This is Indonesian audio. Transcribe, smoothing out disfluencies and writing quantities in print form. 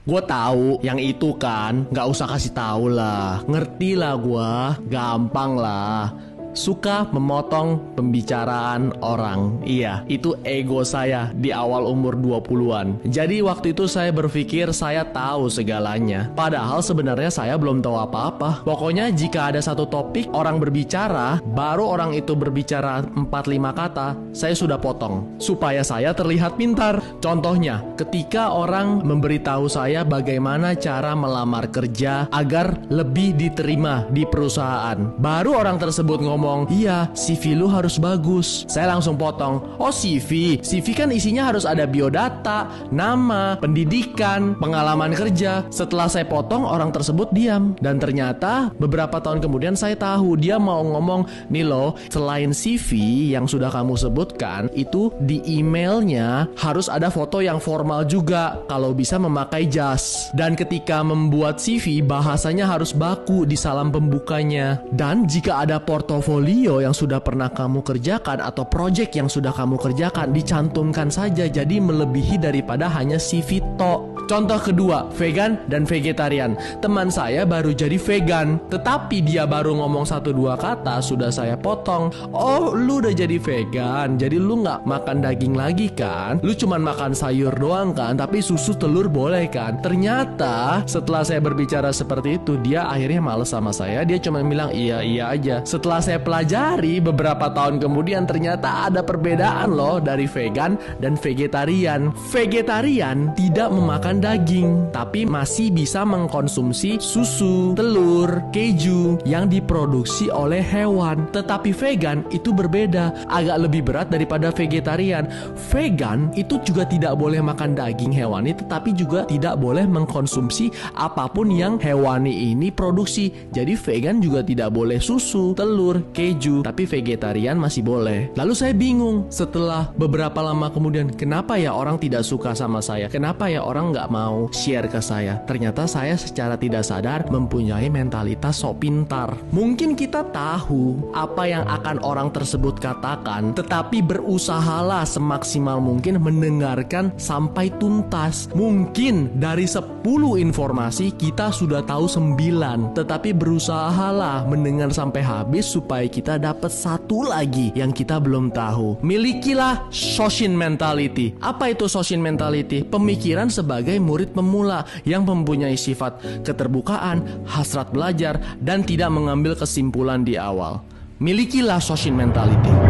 Gue tahu yang itu kan, nggak usah kasih tahu lah. Ngerti lah gue, gampang lah. Suka memotong pembicaraan orang. Iya, itu ego saya di awal umur 20-an. Jadi waktu itu saya berpikir saya tahu segalanya. Padahal sebenarnya saya belum tahu apa-apa. Pokoknya jika ada satu topik orang berbicara, baru orang itu berbicara 4-5 kata, saya sudah potong supaya saya terlihat pintar. Contohnya, ketika orang memberitahu saya bagaimana cara melamar kerja agar lebih diterima di perusahaan, baru orang tersebut ngomong, iya, CV lu harus bagus. Saya langsung potong. Oh, CV kan isinya harus ada biodata, nama, pendidikan, pengalaman kerja. Setelah saya potong, orang tersebut diam. Dan ternyata beberapa tahun kemudian saya tahu dia mau ngomong, nih loh, selain CV yang sudah kamu sebutkan, itu di emailnya harus ada foto yang formal juga, kalau bisa memakai jas. Dan ketika membuat CV, bahasanya harus baku di salam pembukanya. Dan jika ada portofolio yang sudah pernah kamu kerjakan atau project yang sudah kamu kerjakan, dicantumkan saja, jadi melebihi daripada hanya CV tok. Contoh kedua, vegan dan vegetarian. Teman saya baru jadi vegan, tetapi dia baru ngomong 1-2 kata sudah saya potong. Oh, lu udah jadi vegan, jadi lu gak makan daging lagi kan? Lu cuman makan sayur doang kan? Tapi susu telur boleh kan? Ternyata setelah saya berbicara seperti itu, dia akhirnya males sama saya. Dia cuma bilang iya aja. Setelah saya pelajari beberapa tahun kemudian, ternyata ada perbedaan loh dari vegan dan vegetarian. Vegetarian tidak memakan daging, tapi masih bisa mengkonsumsi susu, telur, keju yang diproduksi oleh hewan. Tetapi vegan itu berbeda, agak lebih berat daripada vegetarian. Vegan itu juga tidak boleh makan daging hewani, tetapi juga tidak boleh mengkonsumsi apapun yang hewani ini produksi. Jadi vegan juga tidak boleh susu, telur, keju, tapi vegetarian masih boleh. Lalu saya bingung setelah beberapa lama kemudian, kenapa ya orang tidak suka sama saya? Kenapa ya orang nggak mau share ke saya? Ternyata saya secara tidak sadar mempunyai mentalitas sok pintar. Mungkin kita tahu apa yang akan orang tersebut katakan, tetapi berusahalah semaksimal mungkin mendengarkan sampai tuntas. Mungkin dari 10 informasi kita sudah tahu 9, tetapi berusahalah mendengar sampai habis supaya kita dapat satu lagi yang kita belum tahu. Milikilah Shoshin mentality. Apa itu Shoshin mentality? Pemikiran sebagai murid pemula yang mempunyai sifat keterbukaan, hasrat belajar, dan tidak mengambil kesimpulan di awal. Milikilah Shoshin mentality.